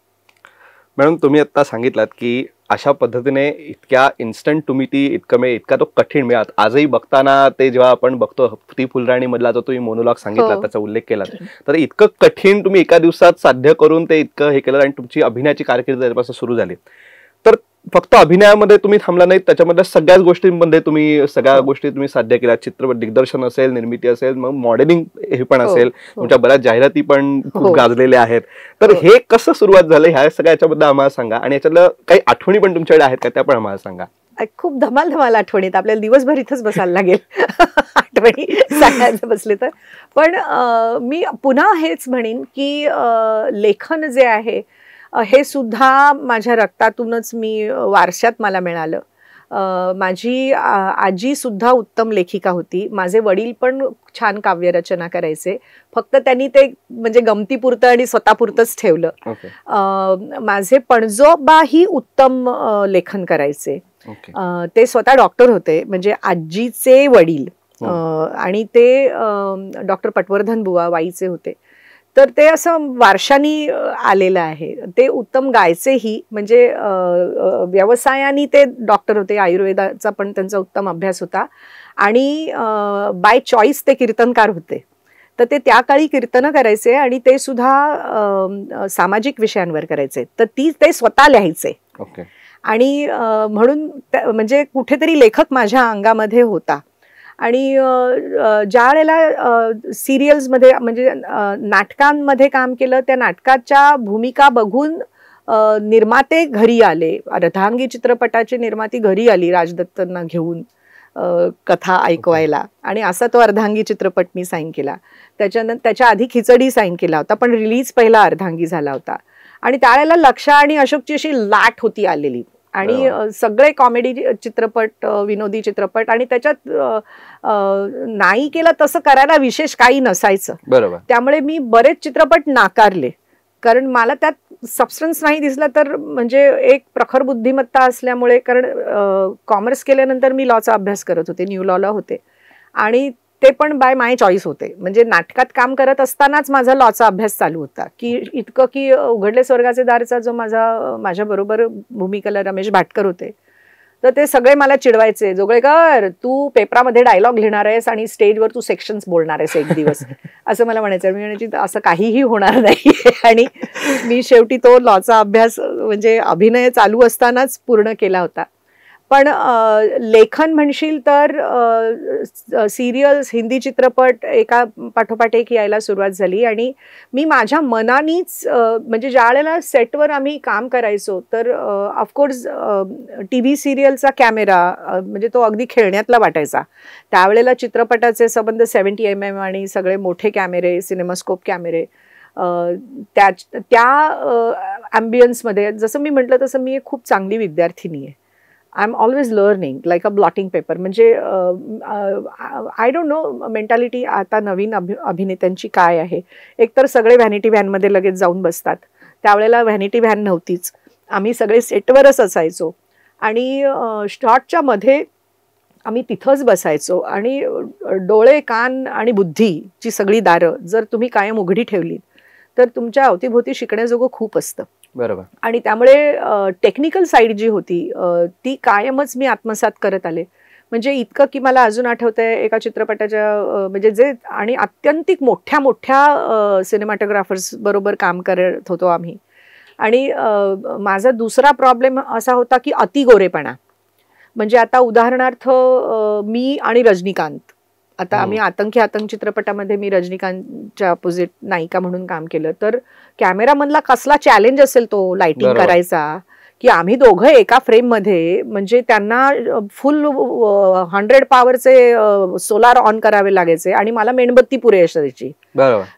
मॅडम, तुम्ही आता सांगितलात की अशा पद्धतीने इतक्या इन्स्टंट तुम्ही ती इतका तो कठीण मिळात. आजही बघताना ते जेव्हा आपण बघतो ती फुलराणी मधला जो तुम्ही मोनोलॉग सांगितला त्याचा उल्लेख केला, तर इतकं कठीण तुम्ही एका दिवसात साध्य करून ते इतकं हे केलं आणि तुमची अभिनयाची कारकीर्द त्यापासून सुरू झाली. तर फक्त अभिनयामध्ये तुम्ही थांबला नाही, त्याच्यामध्ये सगळ्याच गोष्टींमध्ये तुम्ही सगळ्या गोष्टी तुम्ही साध्य केल्या. चित्रपट दिग्दर्शन असेल, निर्मिती असेल, मग मॉडेलिंग हे पण असेल, तुमच्या बऱ्याच जाहिराती पण खूप गाजलेल्या आहेत. तर हे कसं सुरुवात झालं ह्या सगळ्या याच्याबद्दल आम्हाला सांगा आणि याच्यातलं काही आठवणी पण तुमच्याकडे आहेत का त्या पण आम्हाला सांगा. खूप धमाल आठवणीत, आपल्याला दिवसभर इथंच बसायला लागेल आठवणी सांगायचं बसले तर. पण मी पुन्हा हेच म्हणेन की लेखन जे आहे हे सुद्धा माझ्या रक्तातूनच मी वारशात मला मिळालं. माझी आजी सुद्धा उत्तम लेखिका होती. माझे वडील पण छान काव्यरचना करायचे, फक्त त्यांनी ते म्हणजे गमतीपुरतं आणि स्वतःपुरतंच ठेवलं. माझे पणजोबाही उत्तम लेखन करायचे. ते स्वतः डॉक्टर होते, म्हणजे आजीचे वडील, आणि ते डॉक्टर पटवर्धन बुवा वाईचे होते. तर ते असं वारशानी आलेलं आहे. ते उत्तम गायचेही, म्हणजे व्यवसायाने ते डॉक्टर होते, आयुर्वेदाचा पण त्यांचा उत्तम अभ्यास होता, आणि बाय चॉईस ते कीर्तनकार होते. तर ते त्या काळी कीर्तनं करायचे आणि ते सुद्धा सामाजिक विषयांवर करायचे. तर ते स्वतः लिहायचे. आणि म्हणून म्हणजे कुठेतरी लेखक माझ्या अंगामध्ये होता. आणि ज्या वेळेला सिरियल्समध्ये म्हणजे नाटकांमध्ये काम केलं, त्या नाटकाच्या भूमिका बघून निर्माते घरी आले. अर्धांगी चित्रपटाची निर्माती घरी आली राजदत्तांना घेऊन कथा ऐकवायला, आणि असा तो अर्धांगी चित्रपट मी साईन केला. त्याच्यानंतर त्याच्या आधी खिचडी साईन केला होता, पण रिलीज पहिला अर्धांगी झाला होता. आणि त्यावेळेला लक्षा आणि अशोकची अशी लाट होती आलेली, आणि सगळे कॉमेडी चित्रपट, विनोदी चित्रपट, आणि त्याच्यात नाही केलं तसं करायला विशेष काही नसायचं. बरोबर. त्यामुळे मी बरेच चित्रपट नाकारले, कारण मला त्यात सबस्टन्स नाही दिसला. तर म्हणजे एक प्रखर बुद्धिमत्ता असल्यामुळे, कारण कॉमर्स केल्यानंतर मी लॉचा अभ्यास करत होते, न्यू लॉला होते, आणि ते पण बाय माय चॉईस होते. म्हणजे नाटकात काम करत असतानाच माझा लॉचा अभ्यास चालू होता, की इतकं की उघडले स्वर्गाचे दारचा जो माझ्याबरोबर भूमिकेला रमेश भाटकर होते, तर ते सगळे मला चिडवायचे, जोगळेकर तू पेपरामध्ये डायलॉग लिहिणार आहेस आणि स्टेजवर तू सेक्शन्स बोलणार आहेस एक दिवस, असं मला म्हणायचं. मी म्हणायची असं काहीही होणार नाही. आणि मी शेवटी तो लॉचा अभ्यास म्हणजे अभिनय चालू असतानाच पूर्ण केला होता. पण लेखन म्हणशील तर सिरियल्स, हिंदी चित्रपट एका पाठोपाठ एक यायला सुरुवात झाली, आणि मी माझ्या मनानीच म्हणजे ज्या वेळेला सेटवर आम्ही काम करायचो, तर ऑफकोर्स TV सिरियलचा कॅमेरा म्हणजे तो अगदी खेळण्यातला वाटायचा. त्यावेळेला चित्रपटाचे संबंध 70 mm आणि सगळे मोठे कॅमेरे, सिनेमास्कोप कॅमेरे, त्या ॲम्बियन्समध्ये, जसं मी म्हटलं तसं मी एक खूप चांगली विद्यार्थिनी आहे. I am always learning like a blotting paper. म्हणजे आय डोंट नो मेंटॅलिटी आता नवीन अभिनेत्यांची काय आहे. एकतर सगळे व्हॅनिटी व्हॅनमध्ये लगेच जाऊन बसतात. त्यावेळेला व्हॅनिटी व्हॅन नव्हतीच, आम्ही सगळे सेटवरच असायचो, आणि शॉटच्या मध्ये आम्ही तिथंच बसायचो, आणि डोळे, कान आणि बुद्धीची सगळी दारं जर तुम्ही कायम उघडी ठेवली तर तुमच्या अवतीभोवती शिकण्याजोगं खूप असतं. बरोबर. आणि त्यामुळे टेक्निकल साईड जी होती ती कायमच मी आत्मसात करत आले. म्हणजे इतकं की मला अजून आठवतंय, एका चित्रपटाच्या म्हणजे जे, आणि अत्यंतिक मोठ्या मोठ्या सिनेमॅटोग्राफर्स बरोबर काम करत होतो आम्ही. आणि माझा दुसरा प्रॉब्लेम असा होता की अतिगोरेपणा. म्हणजे आता उदाहरणार्थ मी आणि रजनीकांत, आता आम्ही आतंक चित्रपटामध्ये मी रजनीकांतच्या अपोजिट नायिका म्हणून काम केलं, तर कॅमेरामनला कसला चॅलेंज असेल तो लाइटिंग करायचा, की आम्ही दोघं एका फ्रेम मध्ये, म्हणजे त्यांना फुल 100 पॉवरचे सोलार ऑन करावे लागायचे, आणि मला मेणबत्ती पुरे असायची.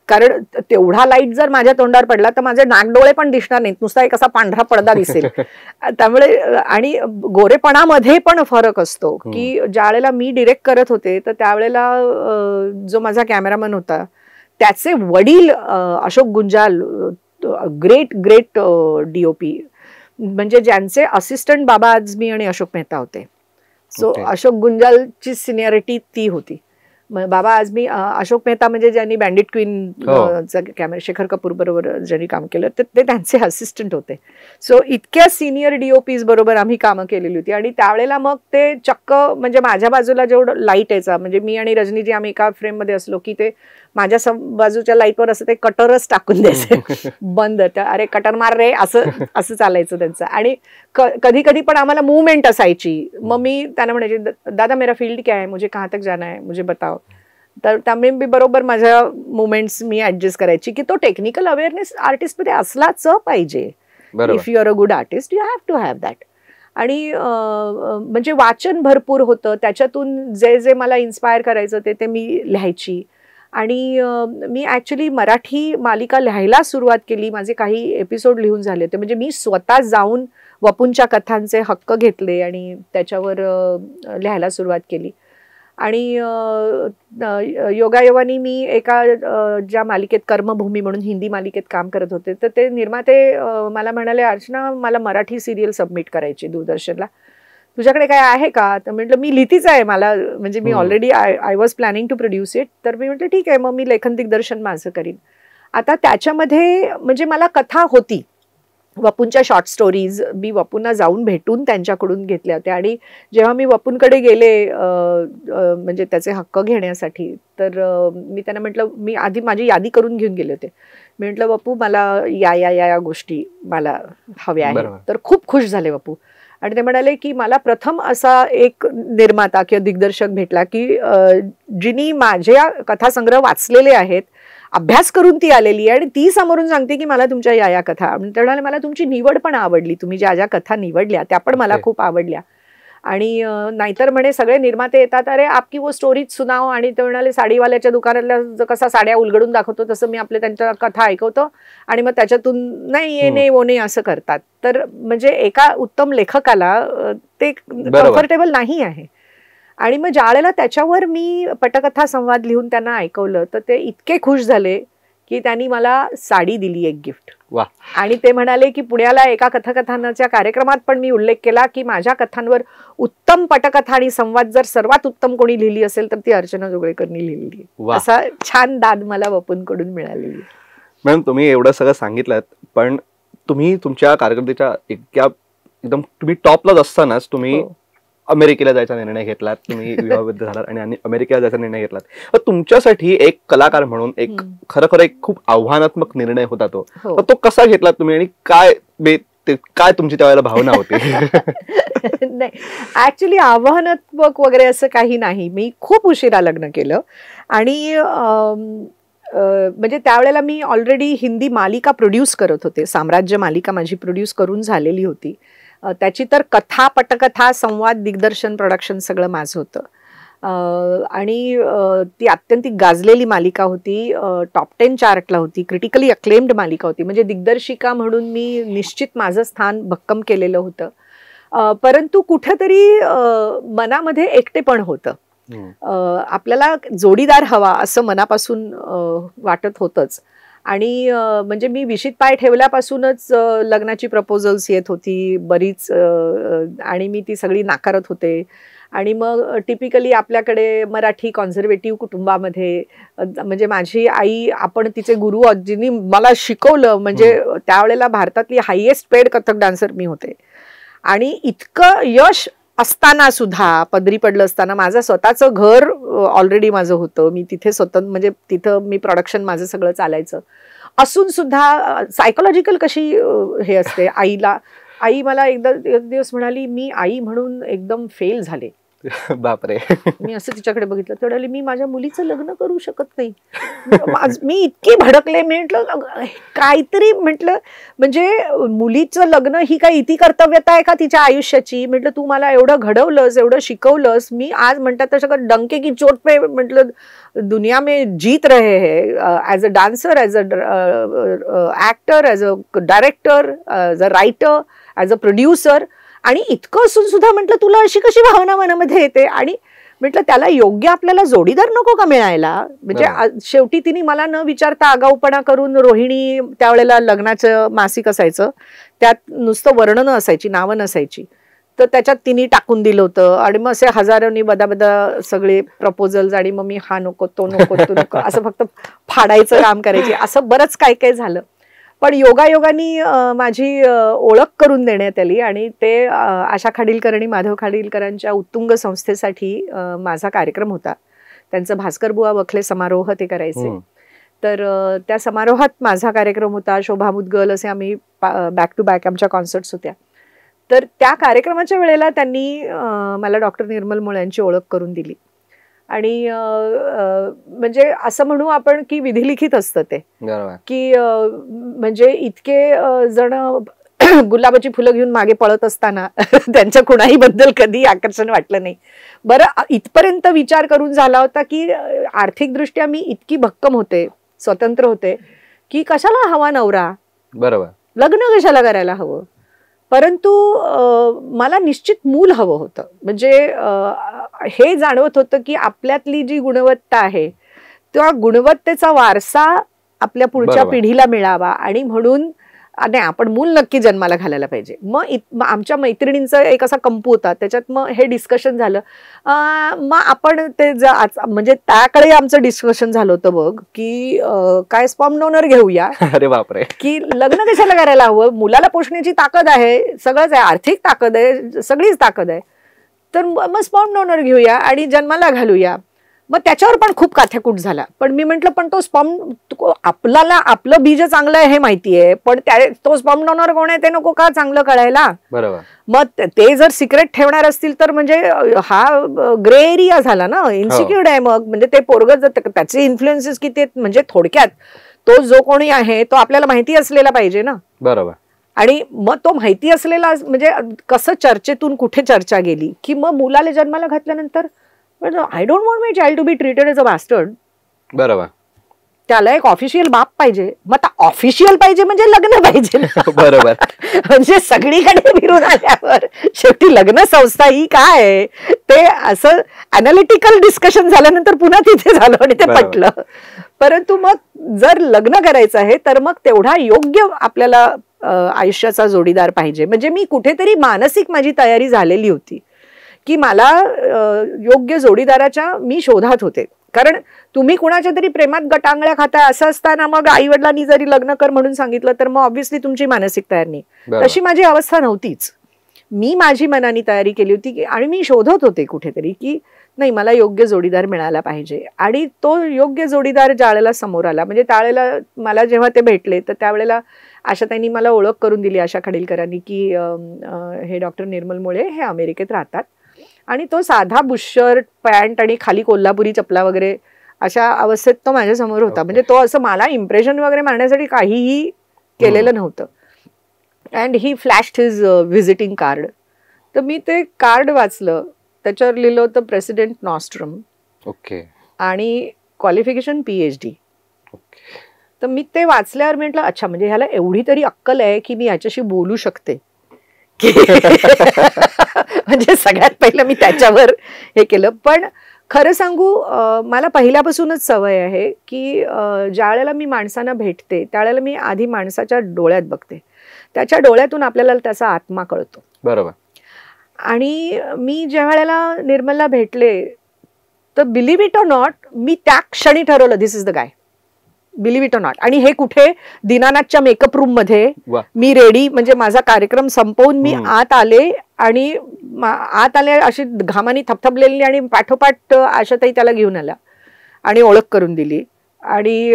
कारण तेवढा लाईट जर माझ्या तोंडावर पडला तर माझे नाकडोळे पण दिसणार नाहीत, नुसता एक असा पांढरा पडदा दिसेल. त्यामुळे, आणि गोरेपणामध्ये पण फरक असतो, की ज्या वेळेला मी डिरेक्ट करत होते तर त्यावेळेला जो माझा कॅमेरामन होता त्याचे वडील अशोक गुंजाल, ग्रेट DOP, म्हणजे ज्यांचे असिस्टंट बाबा आझमी आणि अशोक मेहता होते. सो अशोक गुंजालची सिनियरिटी ती होती. बाबा आज मी अशोक मेहता म्हणजे ज्यांनी bandit queen camera Shekhar Kapoor बरोबर ज्यांनी काम केलं ते त्यांचे असिस्टंट होते. सो इतक्या सिनियर DOPs बरोबर आम्ही कामं केलेली होती. आणि त्यावेळेला मग ते चक्क म्हणजे माझ्या बाजूला जेवढं लाईट यायचा, म्हणजे मी आणि रजनीजी आम्ही एका फ्रेममध्ये असलो की ते माझ्या बाजूच्या लाईटवर असं ते कटरच टाकून द्यायचे बंद, अरे कटर मार रे असं चालायचं त्यांचं. आणि कधी कधी पण आम्हाला मुवमेंट असायची. मग मी त्यांना म्हणायचे, दादा मेरा फील्ड क्या है, मुझे कहाँ तक जाना है, मुझे बताओ. तर त्यामुळे मी बरोबर माझ्या मुवमेंट्स मी ऍडजस्ट करायची की तो टेक्निकल अवेअरनेस आर्टिस्टमध्ये असलाच पाहिजे. If you are a good artist you have to have that. आणि म्हणजे वाचन भरपूर होतं, त्याच्यातून जे जे मला इन्स्पायर करायचं ते मी लिहायची. आणि मी ॲक्च्युली मराठी मालिका लिहायला सुरुवात केली, माझे काही एपिसोड लिहून झाले होते. म्हणजे मी स्वतः जाऊन वपूंच्या कथांचे हक्क घेतले आणि त्याच्यावर लिहायला सुरुवात केली. आणि योगायोगाने मी एका ज्या मालिकेत कर्मभूमी म्हणून हिंदी मालिकेत काम करत होते, तर ते निर्माते मला म्हणाले, अर्चना मला मराठी सिरियल सबमिट करायची दूरदर्शनला, तुझ्याकडे काय आहे का? तर म्हटलं मी लिहितीच आहे, मला म्हणजे मी already I was planning to produce it. तर मी म्हटलं ठीक आहे, मग मी लेखन दिग्दर्शन माझं करीन. आता त्याच्यामध्ये म्हणजे मला कथा होती, वपूंच्या शॉर्ट स्टोरीज मी वपूंना जाऊन भेटून त्यांच्याकडून घेतल्या होत्या. आणि जेव्हा मी वपूंकडे गेले म्हणजे त्याचे हक्क घेण्यासाठी, तर मी त्यांना म्हटलं, मी आधी माझी यादी करून घेऊन गेले होते. मी म्हटलं वपू मला या या या गोष्टी मला हव्या आहेत. तर खूप खुश झाले वपू. आणि ते म्हणाले की मला प्रथम असा एक निर्माता किंवा दिग्दर्शक भेटला की जिनी माझ्या कथासंग्रह वाचलेले आहेत, अभ्यास करून ती आलेली आहे आणि ती समोरून सांगते की मला तुमच्या या कथा. ते म्हणाले मला तुमची निवड पण आवडली, तुम्ही ज्या ज्या कथा निवडल्या त्या पण मला खूप आवडल्या. आणि नाहीतर म्हणे सगळे निर्माते येतात, अरे आपकी वो स्टोरीज सुनाव. आणि ते म्हणाले साडीवाल्याच्या दुकानातल्या कसा साड्या उलगडून दाखवतो तसं मी आपल्या त्यांच्या कथा ऐकवतो आणि मग त्याच्यातून नाही ये नाही वो नाही असं करतात. तर म्हणजे एका उत्तम लेखकाला ते कम्फर्टेबल नाही आहे. आणि मग ज्यावेळेला त्याच्यावर मी पटकथा संवाद लिहून त्यांना ऐकवलं, तर ते इतके खुश झाले की त्यांनी मला साडी दिली एक गिफ्ट. आणि ते म्हणाले की पुण्याला एका कथाकथनाच्या कार्यक्रमात पण मी उल्लेख केला की माझ्या कथांवर उत्तम पटकथा आणि संवाद जर सर्वात उत्तम कोणी लिहिली असेल तर ती अर्चना जोगळेकरनी लिहिली. असा छान दाद मला वपूंकडून मिळालेली. मॅम तुम्ही एवढं सगळं सांगितलं, पण तुम्ही तुमच्या कारकिर्दीच्या एकदम तुम्ही टॉपलाच असतानाच तुम्ही अमेरिकेला जायचा निर्णय घेतलात, तुम्ही विवाहबद्ध झालात आणि अमेरिकेला जायचा निर्णय घेतलात. तर तुमच्यासाठी एक कलाकार म्हणून एक खरं एक खूप आव्हानात्मक निर्णय होता तो. तर तो कसा घेतलात तुम्ही आणि काय तुमची त्यावेळेला भावना होती? नाही ऍक्च्युली आव्हानात्मक वगैरे असं काही नाही. मी खूप उशिरा लग्न केलं आणि म्हणजे त्यावेळेला मी ऑलरेडी हिंदी मालिका प्रोड्यूस करत होते. साम्राज्य मालिका माझी प्रोड्यूस करून झालेली होती. त्याची तर कथा पटकथा संवाद दिग्दर्शन प्रोडक्शन सगळं माझं होतं. आणि ती अत्यंत गाजलेली मालिका होती, टॉप 10 चार्टला होती, क्रिटिकली अक्लेम्ड मालिका होती. म्हणजे दिग्दर्शिका म्हणून मी निश्चित माझं स्थान भक्कम केलेलं होतं. परंतु कुठेतरी मनामध्ये एकटेपण होतं. आपल्याला जोडीदार हवा असं मनापासून वाटत होतंच. आणि म्हणजे मी विशीत पाय ठेवल्यापासूनच लग्नाची प्रपोजल्स येत होती बरीच, आणि मी ती सगळी नाकारत होते. आणि मग टिपिकली आपल्याकडे मराठी कॉन्झर्वेटिव्ह कुटुंबामध्ये म्हणजे माझी आई, आपण तिचे गुरु जिनी मला शिकवलं, म्हणजे त्यावेळेला भारतातली हायेस्ट पेड कथक डान्सर मी होते. आणि इतकं यश असताना सुद्धा, पदरी पडलं असताना, माझं स्वतःचं घर ऑलरेडी माझं होतं, मी तिथे स्वतः म्हणजे तिथं मी प्रोडक्शन माझं सगळं चालायचं असून सुद्धा सायकोलॉजिकल कशी हे असते आईला. आई मला एक दिवस म्हणाली, मी आई म्हणून एकदम फेल झाले. बापरे. मी असं तिच्याकडे बघितलं, तर म्हणाली मी माझ्या मुलीचं लग्न करू शकत नाही. मी इतकी भडकले. मी म्हटलं काहीतरी, म्हटलं म्हणजे मुलीचं लग्न ही काय इति कर्तव्यता आहे का तिच्या आयुष्याची? म्हटलं तू मला एवढं घडवलंस, एवढं शिकवलंस, मी आज म्हणतात तसं डंके की चोट पे म्हटलं दुनिया में जीत रहे हैं, as a dancer, as a actor, as a director, as a writer, as a producer. आणि इतकं असून सुद्धा म्हटलं तुला अशी कशी भावना मनामध्ये येते? आणि म्हटलं त्याला योग्य आपल्याला जोडीदार नको का मिळायला? म्हणजे शेवटी तिने मला न विचारता आगाऊपणा करून, रोहिणी त्यावेळेला लग्नाचं मासिक असायचं, त्यात नुसतं वर्णनं असायची, नावं नसायची, तर त्याच्यात तिने टाकून दिलं होतं आणि मग असे हजारोनी बदा सगळे प्रपोजल्स आणि मग मी हा नको तो नको तो नको असं फक्त फाडायचं काम करायची. असं बरंच काय काय झालं. पण योगायोगानी माझी ओळख करून देण्यात आली आणि ते आशा खाडीलकर आणि माधव खाडीलकरांच्या उत्तुंग संस्थेसाठी माझा कार्यक्रम होता. त्यांचं भास्कर बुवा वखले समारोह ते करायचे. तर त्या समारोहात माझा कार्यक्रम होता. शोभा मुदगल असे आम्ही बॅक टू बॅक आमच्या कॉन्सर्ट्स होत्या. तर त्या कार्यक्रमाच्या वेळेला त्यांनी मला डॉक्टर निर्मल मुळ्यांची ओळख करून दिली. आणि म्हणजे असं म्हणू आपण की विधिलिखित असतं ते, की म्हणजे इतके जण गुलाबाची फुलं घेऊन मागे पळत असताना त्यांच्या कुणाही बद्दल कधी आकर्षण वाटलं नाही. बरं, इथपर्यंत विचार करून झाला होता की आर्थिकदृष्ट्या मी इतकी भक्कम होते, स्वतंत्र होते, की कशाला हवा नवरा, बरोबर, लग्न कशाला करायला हवं. परंतु मला निश्चित मूल हवं होतं. म्हणजे हे जाणवत होतं की आपल्यातली जी गुणवत्ता आहे त्या गुणवत्तेचा वारसा आपल्या पुढच्या पिढीला मिळावा आणि म्हणून नाही, आपण मूल नक्की जन्माला घालायला पाहिजे. मग आमच्या मैत्रिणींचा एक असा कंपू होता, त्याच्यात मग हे डिस्कशन झालं. मग आपण ते म्हणजे त्याकडे आमचं डिस्कशन झालं होतं बघ, की काय स्पर्म डोनर घेऊया. अरे बापरे. की लग्न कशाला करायला हवं, मुलाला पोषण्याची ताकद आहे, सगळंच आहे, आर्थिक ताकद आहे, सगळीच ताकद आहे, तर मग स्पर्म डोनर घेऊया आणि जन्माला घालूया. मग त्याच्यावर पण खूप काथ्याकूट झाला. पण मी म्हंटल पण तो स्पर्म, आपल्याला आपलं बीज चांगलं आहे हे माहितीये, पण तो स्पर्म डोनर कोण आहे ते नको का चांगलं कळायला. बरोबर. मग ते जर सिक्रेट ठेवणार असतील तर म्हणजे हा ग्रे एरिया झाला ना, इन्सिक्युअर्ड आहे. मग म्हणजे ते पोरग त्याचे इन्फ्लुएन्सेस किती, म्हणजे थोडक्यात तो जो कोणी आहे तो आपल्याला माहिती असलेला पाहिजे ना. बरोबर. आणि मग तो माहिती असलेला म्हणजे कसं चर्चेतून कुठे चर्चा गेली की मग मुलाला जन्माला घातल्यानंतर I don't want my child to be treated as a bastard. बरोबर. त्याला एक ऑफिशियल बाप पाहिजे. मग ऑफिशियल पाहिजे म्हणजे लग्न पाहिजे. बरोबर. म्हणजे सगळीकडे फिरून आल्यावर शेवटी लग्न संस्था ही काय आहे ते असं अनालिटिकल डिस्कशन झाल्यानंतर पुन्हा तिथे झालं आणि ते पटलं. परंतु मग जर लग्न करायचं आहे तर मग तेवढा योग्य आपल्याला आयुष्याचा जोडीदार पाहिजे. म्हणजे मी कुठेतरी मानसिक माझी तयारी झालेली होती की मला योग्य जोडीदाराच्या मी शोधात होते. कारण तुम्ही कुणाच्या तरी प्रेमात गटांगळ्या खाताय असं असताना मग आई वडिलांनी जरी लग्न कर म्हणून सांगितलं तर मग ऑब्व्हियसली तुमची मानसिक तयारी नाही. तशी माझी अवस्था नव्हतीच. मी माझी मनाने तयारी केली होती आणि मी शोधत होते कुठेतरी की नाही, मला योग्य जोडीदार मिळाला पाहिजे. आणि तो योग्य जोडीदार ज्या वेळेला समोर आला, म्हणजे त्यावेळेला मला जेव्हा ते भेटले तर त्यावेळेला आशाताईंनी मला ओळख करून दिली, आशा खाडीलकरांनी, की हे डॉक्टर निर्मल मुळे हे अमेरिकेत राहतात. आणि तो साधा बुशर्ट पॅन्ट आणि खाली कोल्हापुरी चपला वगैरे अशा अवस्थेत तो माझ्यासमोर होता. म्हणजे तो असं मला इम्प्रेशन वगैरे मारण्यासाठी काहीही केलेलं नव्हतं. And he flashed his visiting card. तर मी ते कार्ड वाचलं. त्याच्यावर लिहिलं होतं प्रेसिडेंट नॉस्ट्रम. ओके. आणि क्वालिफिकेशन PhD. तर मी ते वाचल्यावर म्हटलं अच्छा, म्हणजे ह्याला एवढी तरी अक्कल आहे की मी याच्याशी बोलू शकते. म्हणजे सगळ्यात पहिलं मी त्याच्यावर हे केलं. पण खरं सांगू, मला पहिल्यापासूनच सवय आहे की ज्या वेळेला मी माणसांना भेटते त्यावेळेला मी आधी माणसाच्या डोळ्यात बघते. त्याच्या डोळ्यातून आपल्याला त्याचा आत्मा कळतो. बरोबर. आणि मी ज्या वेळेला निर्मलला भेटले तर बिलीव्ह इट ऑर नॉट, मी त्या क्षणी ठरवलं this is the guy. Believe it or not. आणि हे कुठे, दीनानाथच्या मेकअप रूम मध्ये मी रेडी, म्हणजे माझा कार्यक्रम संपवून मी आत आले आणि अशी घामानी थपथपलेली आणि पाठोपाठ आशाताई त्याला घेऊन आला आणि ओळख करून दिली. आणि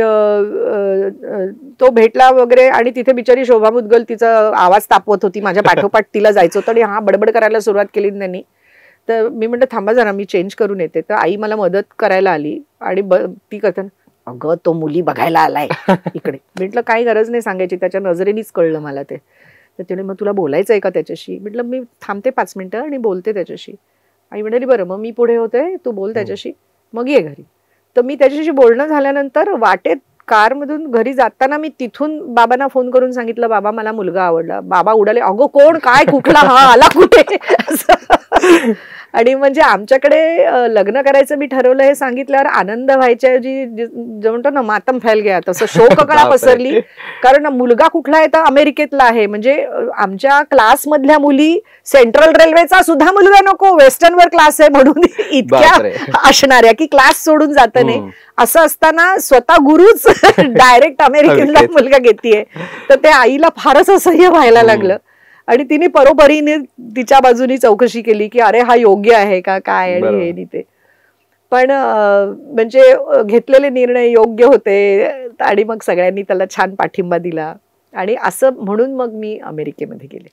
तो भेटला वगैरे. आणि तिथे बिचारी शोभा मुदगल तिचा आवाज तापवत होती, माझ्या पाठोपाठ तिला जायचं होतं आणि हा बडबड करायला सुरुवात केली त्यांनी. तर मी म्हटलं थांबा जरा, मी चेंज करून येते. तर आई मला मदत करायला आली आणि ती करताना, अगं तो मुली बघायला आलाय इकडे. म्हटलं काही गरज नाही सांगायची, त्याच्या नजरेनीच कळलं मला ते. तर तिने मग तुला बोलायचं आहे का त्याच्याशी. म्हटलं मी थांबते 5 मिनिटं आणि बोलते त्याच्याशी. आई म्हणाली बरं मग मी पुढे होते, तू बोल त्याच्याशी, मग ये घरी. तर मी त्याच्याशी बोलणं झाल्यानंतर वाटेत कारमधून घरी जाताना मी तिथून बाबांना फोन करून सांगितलं, बाबा मला मुलगा आवडला. बाबा उडाले, अगो कोण, काय, कुठला, हा आला कुठे. आणि म्हणजे आमच्याकडे लग्न करायचं मी ठरवलं हे सांगितल्यावर आनंद व्हायच्या ऐवजी जो म्हणतो ना मातम फैल गया तसं शोककळा पसरली. कारण मुलगा कुठला आहे तर अमेरिकेतला आहे. म्हणजे आमच्या क्लासमधल्या मुली सेंट्रल रेल्वेचा सुद्धा मुलगा नको, वेस्टर्नवर क्लास आहे म्हणून इतक्या असणाऱ्या की क्लास सोडून जात नाही. असं असताना स्वतः गुरुच डायरेक्ट अमेरिकेतला मुलगा घेतीये तर ते आईला फारच असह्य व्हायला लागलं. आणि तिने परोपरीने तिच्या बाजूनी चौकशी केली की अरे हा योग्य आहे का काय आणि हे नाही ते. पण म्हणजे घेतलेले निर्णय योग्य होते आणि मग सगळ्यांनी त्याला छान पाठिंबा दिला आणि असं म्हणून मग मी अमेरिकेमध्ये गेले.